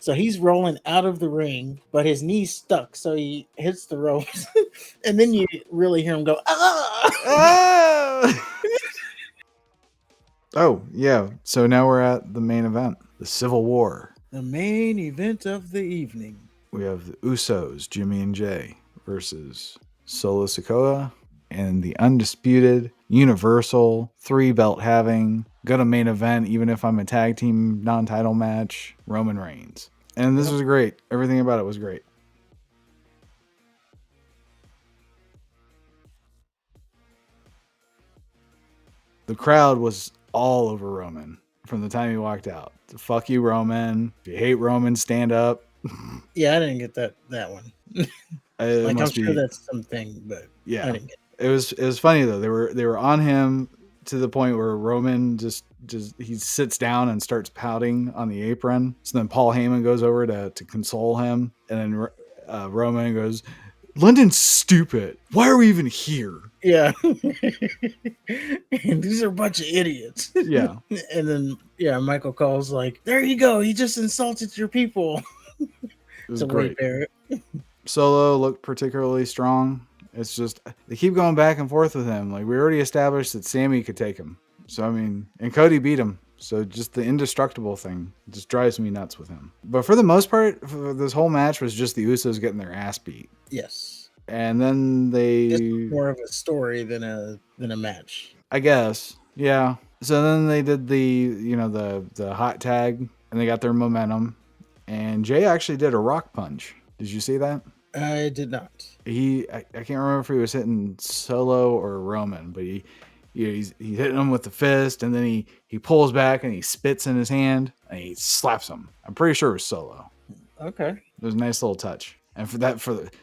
So he's rolling out of the ring, but his knee's stuck, so he hits the ropes, and then you really hear him go, ah! Ah! Oh, yeah. So now we're at the main event, the Civil War. The main event of the evening. We have the Usos, Jimmy and Jay, versus Solo Sikoa and the undisputed, universal, 3-belt having, gonna main event, even if I'm a tag team non-title match, Roman Reigns. And this was great. Everything about it was great. The crowd was all over Roman from the time he walked out. Fuck you, Roman. If you hate Roman, stand up. Yeah, I didn't get that one. Like, I'm sure that's something, but yeah, I didn't get it. It was funny though. They were on him to the point where Roman just he sits down and starts pouting on the apron. So then Paul Heyman goes over to console him, and then Roman goes, "London's stupid. Why are we even here?" Yeah. And these are a bunch of idiots. Yeah. And then, yeah, Michael Cole's like, there you go. He just insulted your people. It was great. Barrett. Solo looked particularly strong. It's just, they keep going back and forth with him. Like, we already established that Sammy could take him. So, I mean, and Cody beat him. So just the indestructible thing just drives me nuts with him. But for the most part, this whole match was just the Usos getting their ass beat. Yes. And then they more of a story than a match, I guess. Yeah. So then they did the hot tag, and they got their momentum. And Jay actually did a rock punch. Did you see that? I did not. I can't remember if he was hitting Solo or Roman, but he's hitting him with the fist, and then he pulls back and he spits in his hand and he slaps him. I'm pretty sure it was Solo. Okay. It was a nice little touch. And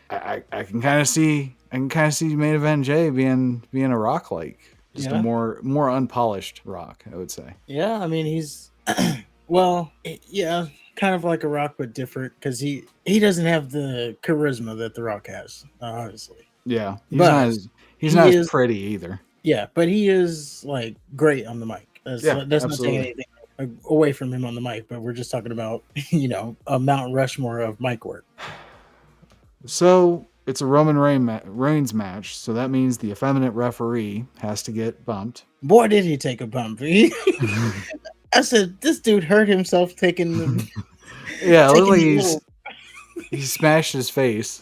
I can kind of see main event Jay being a Rock, like just a more unpolished Rock, I would say. Yeah, I mean he's well, yeah, kind of like a Rock but different because he doesn't have the charisma that the Rock has, obviously. Yeah, he's not as pretty either. Yeah, but he is like great on the mic. That's not taking anything away from him on the mic, but we're just talking about a Mount Rushmore of mic work. So it's a Roman Reigns match, so that means the effeminate referee has to get bumped. Boy, did he take a bump! I said, this dude hurt himself taking the. Yeah, it looked like he smashed his face.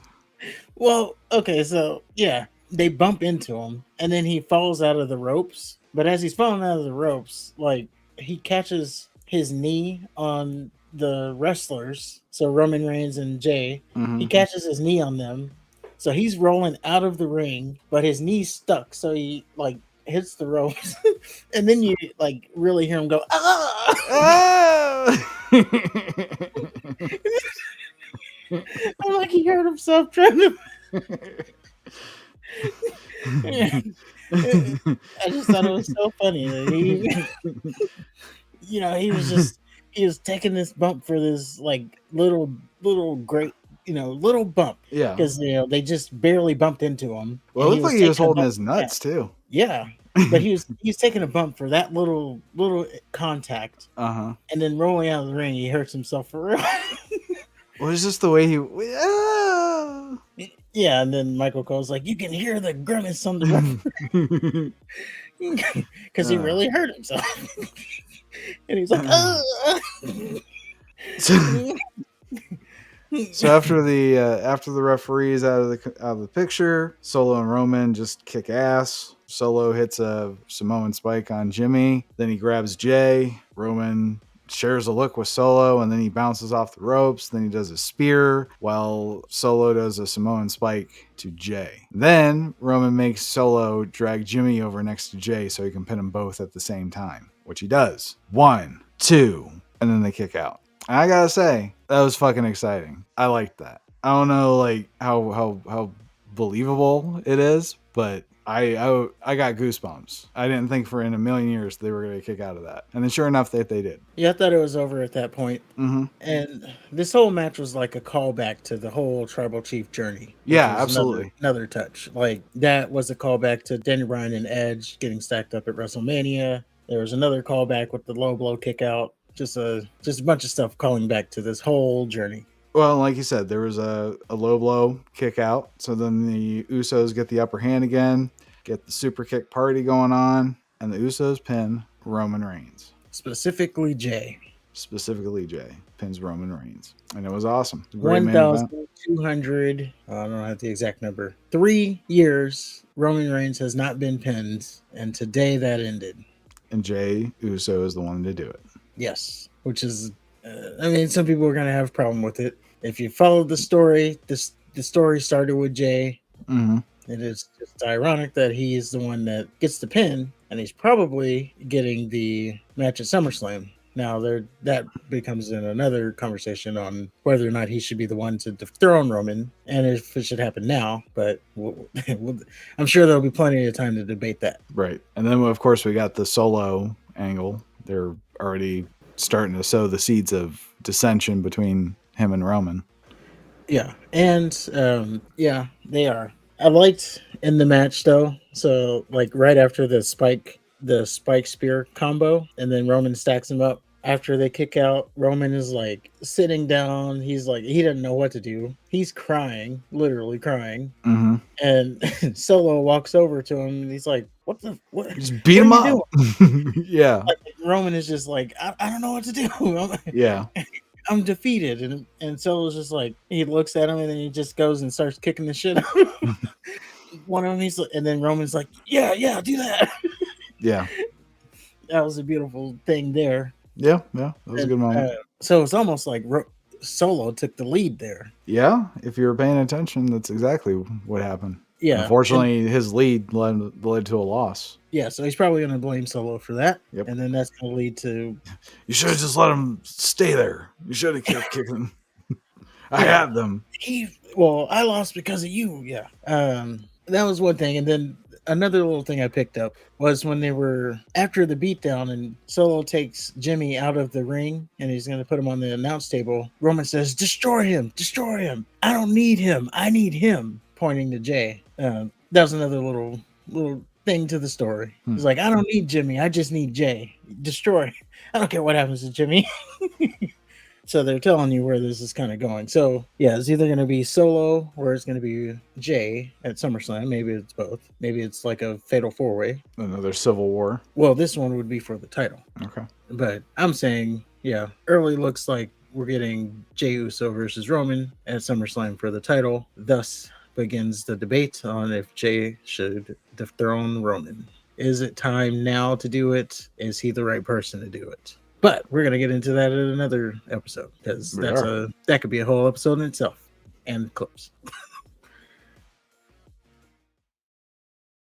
Well, okay, so yeah, they bump into him, and then he falls out of the ropes. But as he's falling out of the ropes, like he catches his knee on the wrestlers, so Roman Reigns and Jay, he catches his knee on them, so he's rolling out of the ring, but his knee's stuck, so he like hits the ropes, and then you like really hear him go, ah! Ah! I'm like, he hurt himself trying to. I just thought it was so funny that he was taking this bump for this like little great little bump. Yeah, because they just barely bumped into him. Well, it looked like he was holding his nuts too. Yeah, but he was taking a bump for that little contact. And then rolling out of the ring, he hurts himself for real. Well, it's just the way he. Yeah, and then Michael Cole's like, you can hear the grimace on the referee because he really hurt himself. And he's like, So after the referee is out of the picture, Solo and Roman just kick ass. Solo hits a Samoan spike on Jimmy. Then he grabs Jay. Roman shares a look with Solo, and then he bounces off the ropes. Then he does a spear while Solo does a Samoan spike to Jay. Then Roman makes Solo drag Jimmy over next to Jay so he can pin them both at the same time, which he does. 1, 2, and then they kick out. And I gotta say, that was fucking exciting. I liked that. I don't know like how believable it is, but I got goosebumps. I didn't think for in a million years they were going to kick out of that. And then sure enough, they did. Yeah, I thought it was over at that point. And this whole match was like a callback to the whole Tribal Chief journey. Yeah, absolutely. Another touch. Like, that was a callback to Daniel Bryan and Edge getting stacked up at WrestleMania. There was another callback with the low blow kick out just a bunch of stuff calling back to this whole journey. Well, like you said, there was a low blow kick out. So then the Usos get the upper hand again, get the super kick party going on, and the Usos pin Roman Reigns. Specifically, Jay. Specifically, Jay pins Roman Reigns. And it was awesome. It was a great main event. 1,200, I don't have the exact number, 3 years Roman Reigns has not been pinned, and today that ended. And Jay Uso is the one to do it. Yes, which is, I mean, some people are going to have a problem with it. If you follow the story, the story started with Jay. Mm-hmm. It is just ironic that he is the one that gets the pin, and he's probably getting the match at SummerSlam. Now, that becomes in another conversation on whether or not he should be the one to dethrone Roman, and if it should happen now. But I'm sure there'll be plenty of time to debate that. Right. And then, of course, we got the Solo angle. They're already starting to sow the seeds of dissension between him and Roman. Yeah, and yeah, they are. I liked in the match though. So like right after the spike spear combo, and then Roman stacks him up. After they kick out, Roman is like sitting down. He's like he doesn't know what to do. He's crying, literally crying. Mm-hmm. And Solo walks over to him, and he's like, "What the what? Just beat him up." Yeah. Like, Roman is just like, I don't know what to do. Yeah. I'm defeated, and Solo's just like he looks at him, and then he just goes and starts kicking the shit out. One of them, and then Roman's like, yeah, do that. Yeah. That was a beautiful thing there. Yeah, that was a good moment. So it's almost like Solo took the lead there. Yeah, if you were paying attention, that's exactly what happened. Yeah. Unfortunately, his lead led to a loss. Yeah, so he's probably going to blame Solo for that. Yep. And then that's going to lead to... You should have just let him stay there. You should have kept kicking. I had them. Well, I lost because of you. Yeah. That was one thing. And then another little thing I picked up was when they were after the beatdown and Solo takes Jimmy out of the ring and he's going to put him on the announce table. Roman says, destroy him. I don't need him. I need him. Pointing to Jay. That was another little thing to the story. He's like, I don't need Jimmy. I just need Jay. Destroy. I don't care what happens to Jimmy. So they're telling you where this is kind of going. So yeah, it's either going to be Solo or it's going to be Jay at SummerSlam. Maybe it's both. Maybe it's like a fatal 4-way. Another civil war. Well, this one would be for the title. Okay. But I'm saying, yeah, early looks like we're getting Jey Uso versus Roman at SummerSlam for the title. Thus begins the debate on if Jay should dethrone Roman. Is it time now to do it? Is he the right person to do it? But we're going to get into that in another episode because that could be a whole episode in itself and clips.